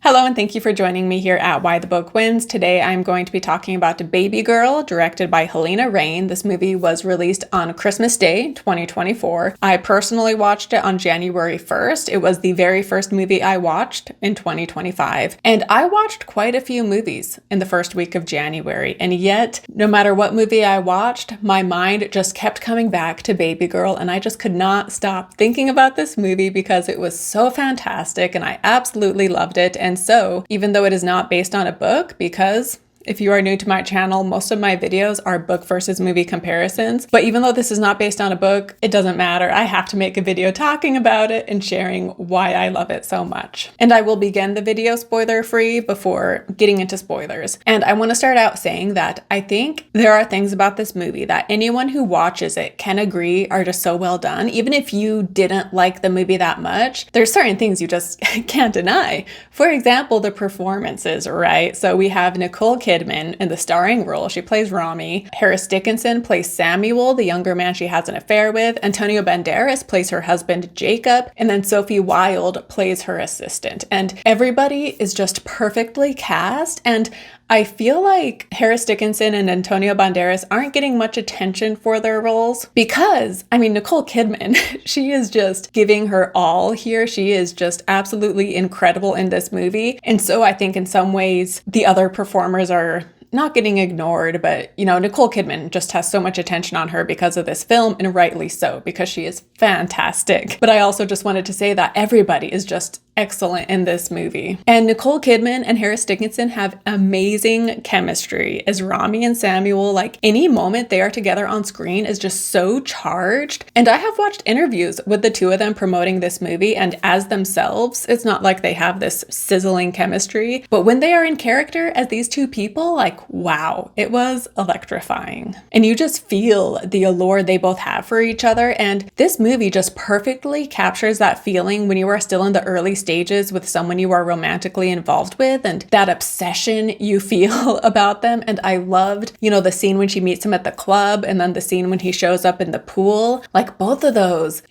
Hello and thank you for joining me here at Why the Book Wins. Today I'm going to be talking about BABYGIRL, directed by Haline Reijn. This movie was released on Christmas Day, 2024. I personally watched it on January 1st. It was the very first movie I watched in 2025. And I watched quite a few movies in the first week of January. And yet, no matter what movie I watched, my mind just kept coming back to BABYGIRL. And I just could not stop thinking about this movie because it was so fantastic and I absolutely loved it. And so, even though it is not based on a book, because if you are new to my channel, most of my videos are book versus movie comparisons. But even though this is not based on a book, it doesn't matter. I have to make a video talking about it and sharing why I love it so much. And I will begin the video spoiler free before getting into spoilers. And I want to start out saying that I think there are things about this movie that anyone who watches it can agree are just so well done. Even if you didn't like the movie that much, there's certain things you just can't deny. For example, the performances, right? So we have Nicole Kidman in the starring role. She plays Rami. Dickinson plays Samuel, the younger man she has an affair with. Antonio Banderas plays her husband, Jacob. And then Sophie Wilde plays her assistant. And everybody is just perfectly cast. And I feel like Dickinson and Antonio Banderas aren't getting much attention for their roles because, Nicole Kidman, she is just giving her all here. She is just absolutely incredible in this movie. And so I think in some ways the other performers are not getting ignored, but Nicole Kidman just has so much attention on her because of this film, and rightly so, because she is fantastic. But I also just wanted to say that everybody is just excellent in this movie. And Nicole Kidman and Dickinson have amazing chemistry as Rami and Samuel. Like, any moment they are together on screen is just so charged. And I have watched interviews with the two of them promoting this movie, and as themselves, it's not like they have this sizzling chemistry, but when they are in character as these two people, like, wow, it was electrifying. And you just feel the allure they both have for each other. And this movie just perfectly captures that feeling when you are still in the early stages with someone you are romantically involved with, and that obsession you feel about them. And I loved, the scene when she meets him at the club, and then the scene when he shows up in the pool. Like, both of those,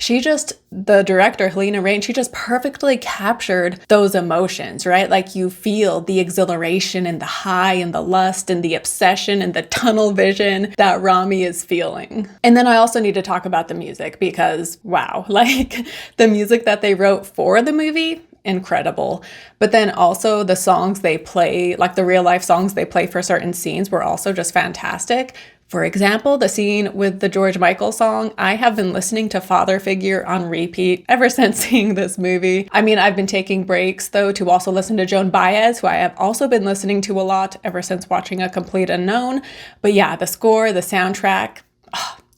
the director, Haline Reijn, she just perfectly captured those emotions, right? Like, you feel the exhilaration and the high and the lust and the obsession and the tunnel vision that Rami is feeling. And then I also need to talk about the music because, wow, like, the music that they wrote for the movie, incredible. But then also the songs they play, like the real life songs they play for certain scenes, were also just fantastic. For example, the scene with the George Michael song, I have been listening to Father Figure on repeat ever since seeing this movie. I've been taking breaks though to also listen to Joan Baez, who I have also been listening to a lot ever since watching A Complete Unknown. But yeah, the score, the soundtrack,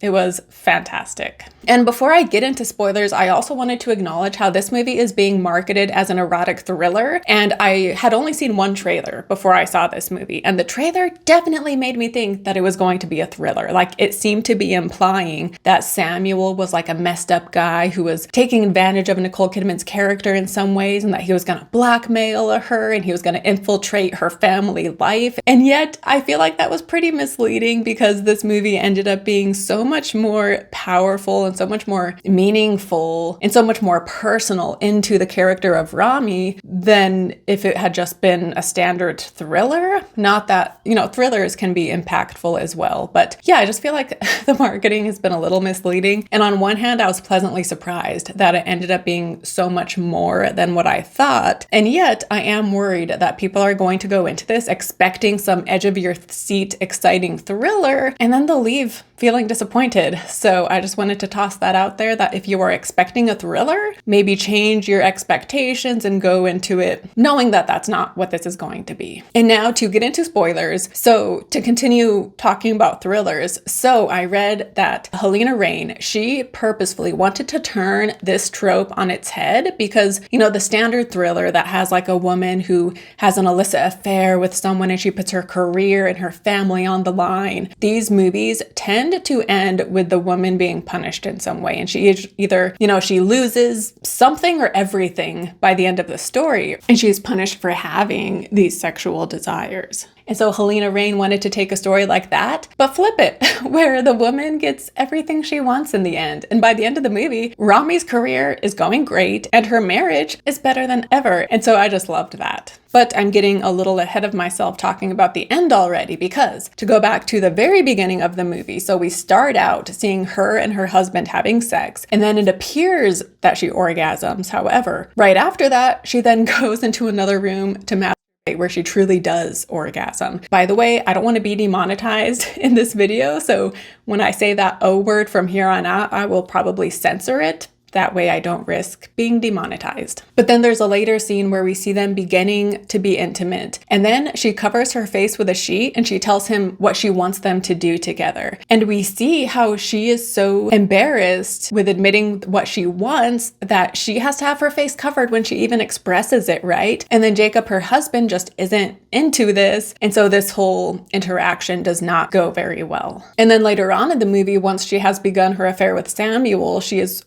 it was fantastic. And before I get into spoilers, I also wanted to acknowledge how this movie is being marketed as an erotic thriller. And I had only seen one trailer before I saw this movie. And the trailer definitely made me think that it was going to be a thriller. Like, it seemed to be implying that Samuel was like a messed up guy who was taking advantage of Nicole Kidman's character in some ways, and that he was going to blackmail her and he was going to infiltrate her family life. And yet I feel like that was pretty misleading because this movie ended up being so much more powerful and so much more meaningful and so much more personal into the character of Rami than if it had just been a standard thriller. Not that, thrillers can be impactful as well. But yeah, I just feel like the marketing has been a little misleading. And on one hand, I was pleasantly surprised that it ended up being so much more than what I thought. And yet I am worried that people are going to go into this expecting some edge of your seat, exciting thriller, and then they'll leave feeling disappointed. So I just wanted to toss that out there, that if you are expecting a thriller, maybe change your expectations and go into it knowing that that's not what this is going to be. And now to get into spoilers. So to continue talking about thrillers, so I read that Haline Reijn, she purposefully wanted to turn this trope on its head because, the standard thriller that has like a woman who has an illicit affair with someone and she puts her career and her family on the line. These movies tend to end with the woman being punished in some way. And she is either, she loses something or everything by the end of the story. And she's punished for having these sexual desires. And so Haline Reijn wanted to take a story like that, but flip it, where the woman gets everything she wants in the end. And by the end of the movie, Rami's career is going great and her marriage is better than ever. And so I just loved that. But I'm getting a little ahead of myself talking about the end already, because to go back to the very beginning of the movie, so we start out seeing her and her husband having sex, and then it appears that she orgasms. However, right after that, she then goes into another room to masturbate, where she truly does orgasm. By the way, I don't want to be demonetized in this video, so when I say that O word from here on out, I will probably censor it. That way I don't risk being demonetized. But then there's a later scene where we see them beginning to be intimate. And then she covers her face with a sheet and she tells him what she wants them to do together. And we see how she is so embarrassed with admitting what she wants that she has to have her face covered when she even expresses it, right? And then Jacob, her husband, just isn't into this. And so this whole interaction does not go very well. And then later on in the movie, once she has begun her affair with Samuel, she is,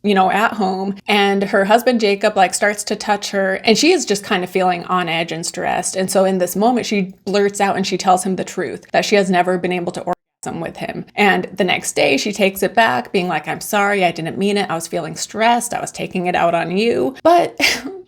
at home, and her husband Jacob starts to touch her, and she is just kind of feeling on edge and stressed. And so in this moment, she blurts out and she tells him the truth, that she has never been able to orgasm with him. And the next day she takes it back, being like, I'm sorry, I didn't mean it. I was feeling stressed. I was taking it out on you. But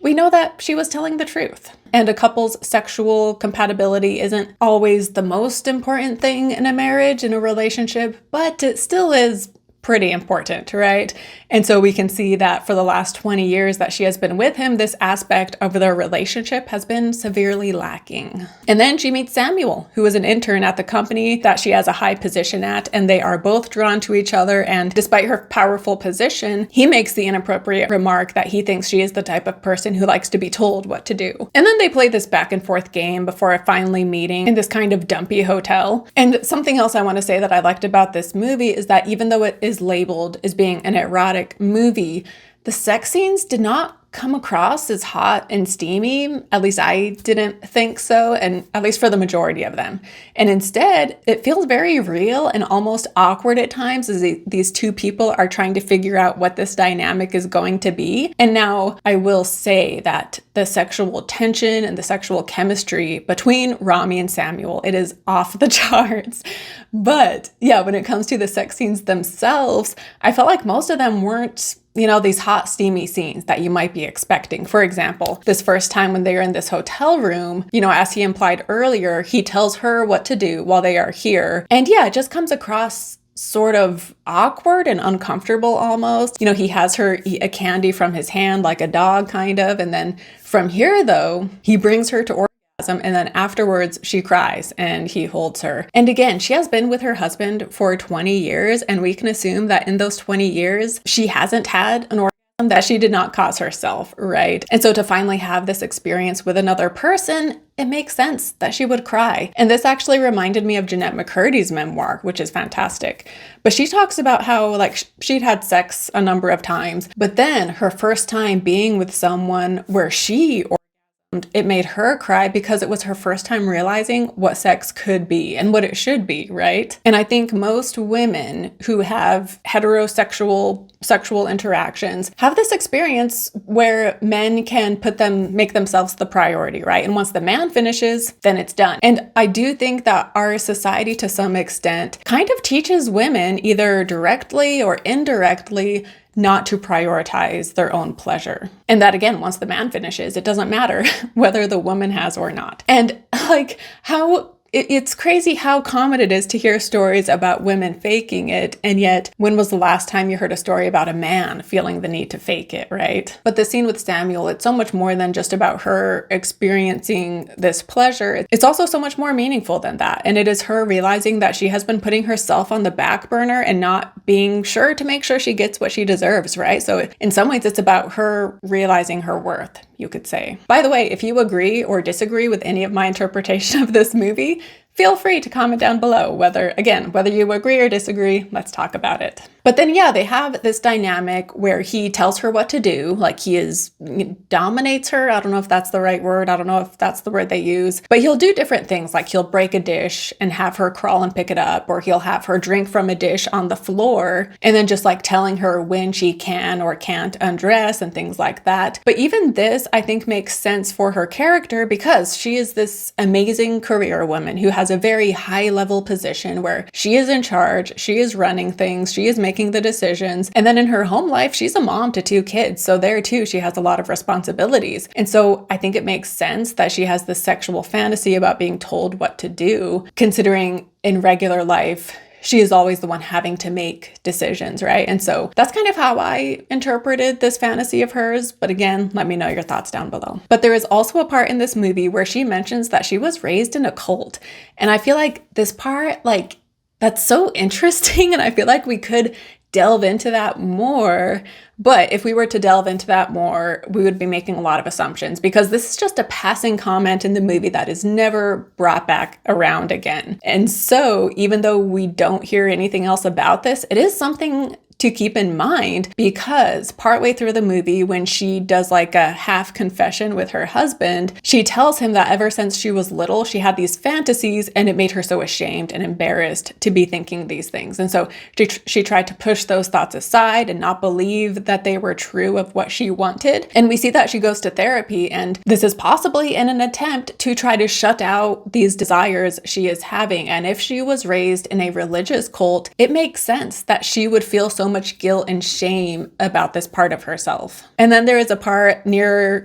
we know that she was telling the truth. And a couple's sexual compatibility isn't always the most important thing in a marriage, in a relationship, but it still is pretty important, right? And so we can see that for the last 20 years that she has been with him, this aspect of their relationship has been severely lacking. And then she meets Samuel, who is an intern at the company that she has a high position at, and they are both drawn to each other. And despite her powerful position, he makes the inappropriate remark that he thinks she is the type of person who likes to be told what to do. And then they play this back and forth game before finally meeting in this kind of dumpy hotel. And something else I want to say that I liked about this movie is that even though it is labeled as being an erotic movie, the sex scenes did not come across as hot and steamy. At least I didn't think so, and at least for the majority of them. And instead, it feels very real and almost awkward at times as these two people are trying to figure out what this dynamic is going to be. And now I will say that the sexual tension and the sexual chemistry between Rami and Samuel, it is off the charts. But yeah, when it comes to the sex scenes themselves, I felt like most of them weren't these hot, steamy scenes that you might be expecting. For example, this first time when they are in this hotel room, as he implied earlier, he tells her what to do while they are here. And yeah, it just comes across sort of awkward and uncomfortable almost. He has her eat a candy from his hand like a dog kind of. And then from here though, he brings her to orgasm, and then afterwards she cries and he holds her. And again, she has been with her husband for 20 years, and we can assume that in those 20 years, she hasn't had an orgasm that she did not cause herself, right? And so to finally have this experience with another person, it makes sense that she would cry. And this actually reminded me of Jeanette McCurdy's memoir, which is fantastic. But she talks about how she'd had sex a number of times, but then her first time being with someone where she it made her cry because it was her first time realizing what sex could be and what it should be, right? And I think most women who have heterosexual sexual interactions have this experience where men can make themselves the priority, right? And once the man finishes, then it's done. And I do think that our society, to some extent, kind of teaches women, either directly or indirectly, not to prioritize their own pleasure. And that again, once the man finishes, it doesn't matter whether the woman has or not. And it's crazy how common it is to hear stories about women faking it. And yet, when was the last time you heard a story about a man feeling the need to fake it, right? But the scene with Samuel, it's so much more than just about her experiencing this pleasure. It's also so much more meaningful than that. And it is her realizing that she has been putting herself on the back burner and not being sure to make sure she gets what she deserves, right? So in some ways, it's about her realizing her worth, you could say. By the way, if you agree or disagree with any of my interpretation of this movie, feel free to comment down below. Whether you agree or disagree, let's talk about it. But then, yeah, they have this dynamic where he tells her what to do. Like dominates her. I don't know if that's the right word. I don't know if that's the word they use. But he'll do different things. Like he'll break a dish and have her crawl and pick it up. Or he'll have her drink from a dish on the floor. And then just like telling her when she can or can't undress and things like that. But even this, I think, makes sense for her character because she is this amazing career woman who has a very high level position where she is in charge, she is running things, she is making the decisions. And then in her home life, she's a mom to 2 kids. So there too, she has a lot of responsibilities. And so I think it makes sense that she has this sexual fantasy about being told what to do, considering in regular life, she is always the one having to make decisions, right? And so that's kind of how I interpreted this fantasy of hers. But again, let me know your thoughts down below. But there is also a part in this movie where she mentions that she was raised in a cult. And I feel like this part, like, that's so interesting. And I feel like we could delve into that more. But if we were to delve into that more, we would be making a lot of assumptions because this is just a passing comment in the movie that is never brought back around again. And so even though we don't hear anything else about this, it is something to keep in mind because partway through the movie, when she does like a half confession with her husband, she tells him that ever since she was little, she had these fantasies and it made her so ashamed and embarrassed to be thinking these things. And so she tried to push those thoughts aside and not believe that they were true of what she wanted. And we see that she goes to therapy, and this is possibly in an attempt to try to shut out these desires she is having. And if she was raised in a religious cult, it makes sense that she would feel so much guilt and shame about this part of herself. And then there is a part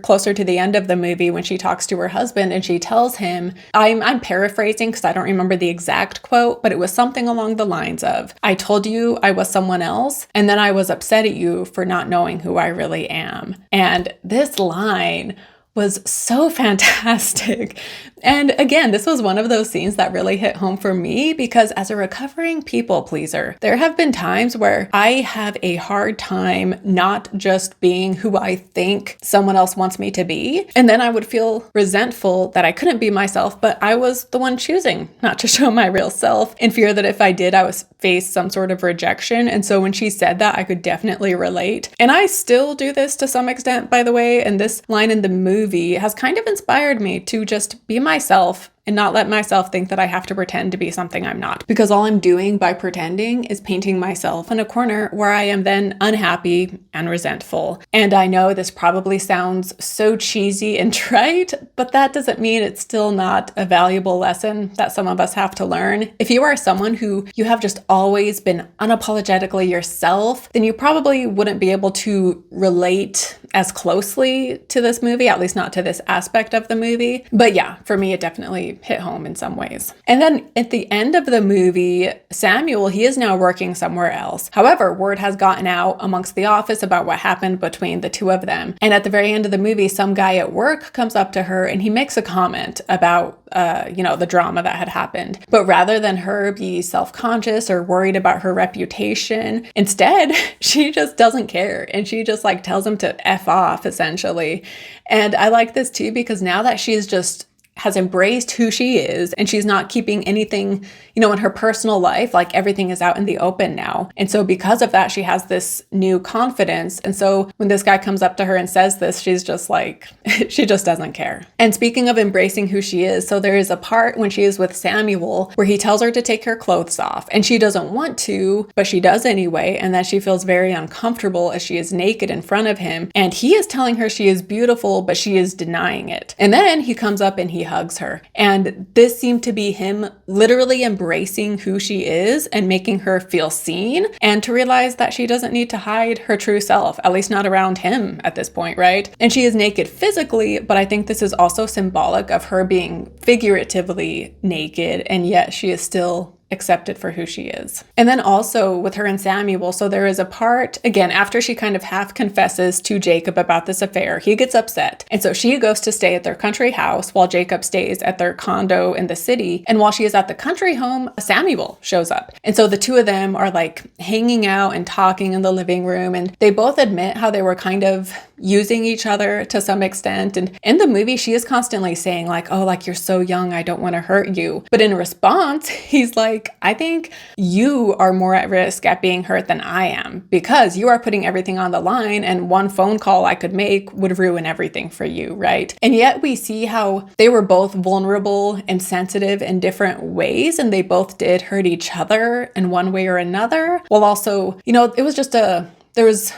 closer to the end of the movie when she talks to her husband and she tells him, I'm paraphrasing because I don't remember the exact quote, but it was something along the lines of, I told you I was someone else, and then I was upset at you for not knowing who I really am. And this line was so fantastic. And again, this was one of those scenes that really hit home for me because as a recovering people pleaser, there have been times where I have a hard time not just being who I think someone else wants me to be. And then I would feel resentful that I couldn't be myself, but I was the one choosing not to show my real self in fear that if I did, I was face some sort of rejection. And so when she said that, I could definitely relate. And I still do this to some extent, by the way. And this line in the movie has kind of inspired me to just be myself and not let myself think that I have to pretend to be something I'm not. Because all I'm doing by pretending is painting myself in a corner where I am then unhappy and resentful. And I know this probably sounds so cheesy and trite, but that doesn't mean it's still not a valuable lesson that some of us have to learn. If you are someone who you have just always been unapologetically yourself, then you probably wouldn't be able to relate as closely to this movie, at least not to this aspect of the movie. But yeah, for me, it definitely hit home in some ways. And then at the end of the movie, Samuel, he is now working somewhere else. However, word has gotten out amongst the office about what happened between the two of them. And at the very end of the movie, some guy at work comes up to her and he makes a comment about the drama that had happened. But rather than her be self-conscious or worried about her reputation, instead, she just doesn't care. And she just like tells him to F off, essentially. And I like this too, because now that she's just has embraced who she is and she's not keeping anything, in her personal life, like everything is out in the open now. And so because of that, she has this new confidence. And so when this guy comes up to her and says this, she's just like, she just doesn't care. And speaking of embracing who she is, so there is a part when she is with Samuel where he tells her to take her clothes off and she doesn't want to, but she does anyway. And then she feels very uncomfortable as she is naked in front of him. And he is telling her she is beautiful, but she is denying it. And then he comes up and he hugs her. And this seemed to be him literally embracing who she is and making her feel seen and to realize that she doesn't need to hide her true self, at least not around him at this point, right? And she is naked physically, but I think this is also symbolic of her being figuratively naked, and yet she is still accepted for who she is. And then also with her and Samuel, so there is a part, again, after she kind of half confesses to Jacob about this affair, he gets upset. And so she goes to stay at their country house while Jacob stays at their condo in the city. And while she is at the country home, Samuel shows up. And so the two of them are like hanging out and talking in the living room. And they both admit how they were kind of using each other to some extent. And in the movie, she is constantly saying like, oh, like you're so young, I don't want to hurt you. But in response, he's like, like, I think you are more at risk at being hurt than I am because you are putting everything on the line, and one phone call I could make would ruin everything for you, right? And yet we see how they were both vulnerable and sensitive in different ways, and they both did hurt each other in one way or another, while also, it was just there was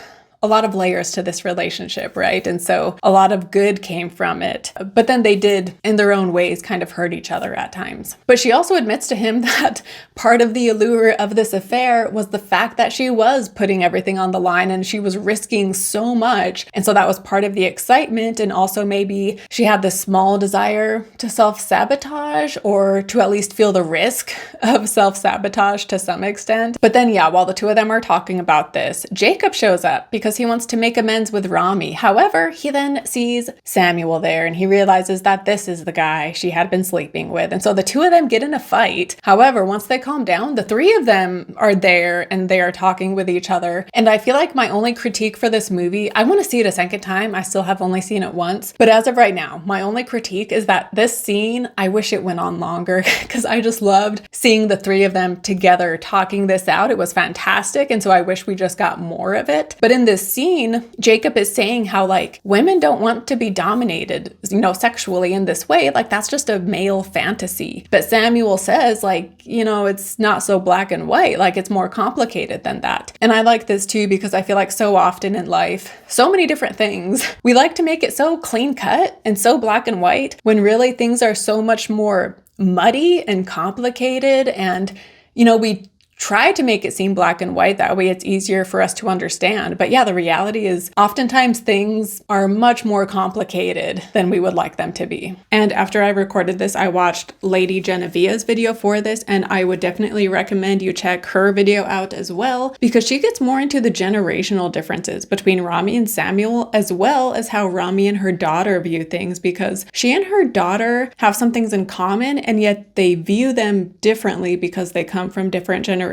a lot of layers to this relationship, right? And so a lot of good came from it. But then they did, in their own ways, kind of hurt each other at times. But she also admits to him that part of the allure of this affair was the fact that she was putting everything on the line and she was risking so much. And so that was part of the excitement. And also maybe she had this small desire to self-sabotage, or to at least feel the risk of self-sabotage to some extent. But then, yeah, while the two of them are talking about this, Jacob shows up because he wants to make amends with Rami. However, he then sees Samuel there and he realizes that this is the guy she had been sleeping with. And so the two of them get in a fight. However, once they calm down, the three of them are there and they are talking with each other. And I feel like my only critique for this movie, I want to see it a second time. I still have only seen it once. But as of right now, my only critique is that this scene, I wish it went on longer because I just loved seeing the three of them together talking this out. It was fantastic. And so I wish we just got more of it. But in this scene, Jacob is saying how like women don't want to be dominated, sexually in this way. Like that's just a male fantasy. But Samuel says like, it's not so black and white. Like it's more complicated than that. And I like this too, because I feel like so often in life, so many different things, we like to make it so clean cut and so black and white when really things are so much more muddy and complicated. And, we try to make it seem black and white. That way it's easier for us to understand. But yeah, the reality is oftentimes things are much more complicated than we would like them to be. And after I recorded this, I watched Lady Genevieve's video for this, and I would definitely recommend you check her video out as well, because she gets more into the generational differences between Rami and Samuel, as well as how Rami and her daughter view things, because she and her daughter have some things in common, and yet they view them differently because they come from different generations.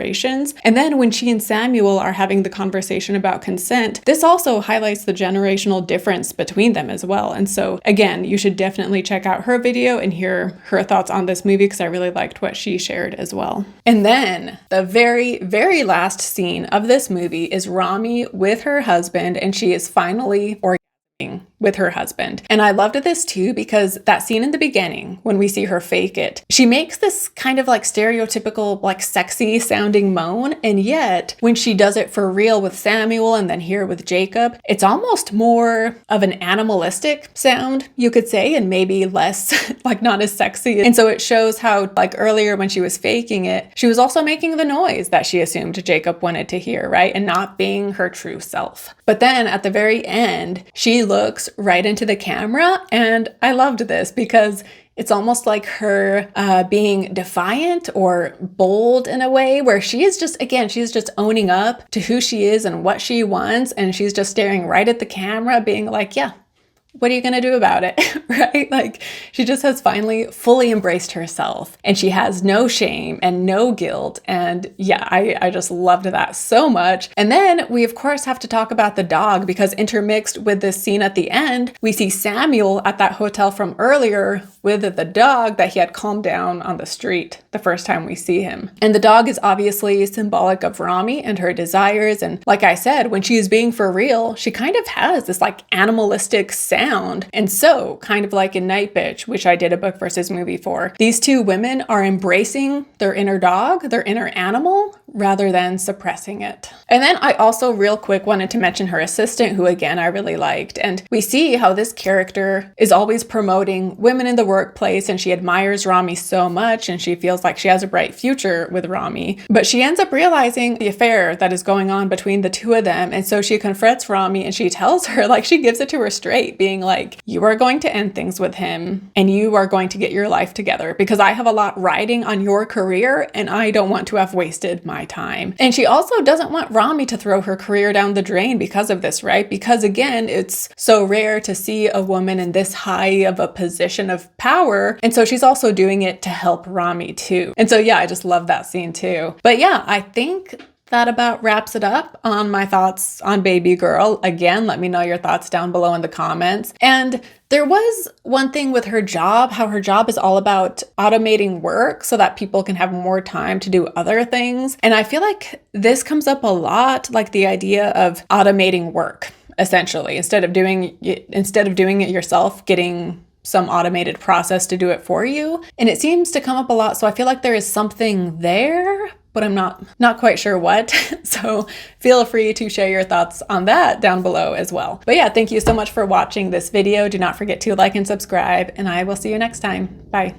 And then when she and Samuel are having the conversation about consent, this also highlights the generational difference between them as well. And so again, you should definitely check out her video and hear her thoughts on this movie, because I really liked what she shared as well. And then the very, very last scene of this movie is Rami with her husband, and she is finally orgasming with her husband. And I loved this too, because that scene in the beginning, when we see her fake it, she makes this kind of like stereotypical, like sexy sounding moan. And yet when she does it for real with Samuel and then here with Jacob, it's almost more of an animalistic sound, you could say, and maybe less, like not as sexy. And so it shows how like earlier when she was faking it, she was also making the noise that she assumed Jacob wanted to hear, right? And not being her true self. But then at the very end, she looks right into the camera. And I loved this because it's almost like her being defiant or bold in a way, where she is just, again, she's just owning up to who she is and what she wants. And she's just staring right at the camera being like, yeah, what are you going to do about it? Right? Like she just has finally fully embraced herself, and she has no shame and no guilt. And yeah, I just loved that so much. And then we of course have to talk about the dog, because intermixed with this scene at the end, we see Samuel at that hotel from earlier with the dog that he had calmed down on the street the first time we see him. And the dog is obviously symbolic of Rami and her desires. And like I said, when she is being for real, she kind of has this like animalistic sound. And so kind of like in Night Bitch, which I did a book versus movie for, these two women are embracing their inner dog, their inner animal, rather than suppressing it. And then I also real quick wanted to mention her assistant, who again, I really liked. And we see how this character is always promoting women in the workplace, and she admires Rami so much, and she feels like she has a bright future with Rami. But she ends up realizing the affair that is going on between the two of them. And so she confronts Rami and she tells her, like she gives it to her straight, being like, you are going to end things with him and you are going to get your life together, because I have a lot riding on your career and I don't want to have wasted my time. And she also doesn't want Rami to throw her career down the drain because of this, right? Because again, it's so rare to see a woman in this high of a position of power. And so she's also doing it to help Rami too. And so yeah, I just love that scene too. But yeah, I think that about wraps it up on my thoughts on Baby Girl. Again, let me know your thoughts down below in the comments. And there was one thing with her job, how her job is all about automating work so that people can have more time to do other things. And I feel like this comes up a lot, like the idea of automating work, essentially, instead of doing it yourself, getting some automated process to do it for you. And it seems to come up a lot. So I feel like there is something there, but I'm not quite sure what. So feel free to share your thoughts on that down below as well. But yeah, thank you so much for watching this video. Do not forget to like and subscribe, and I will see you next time. Bye.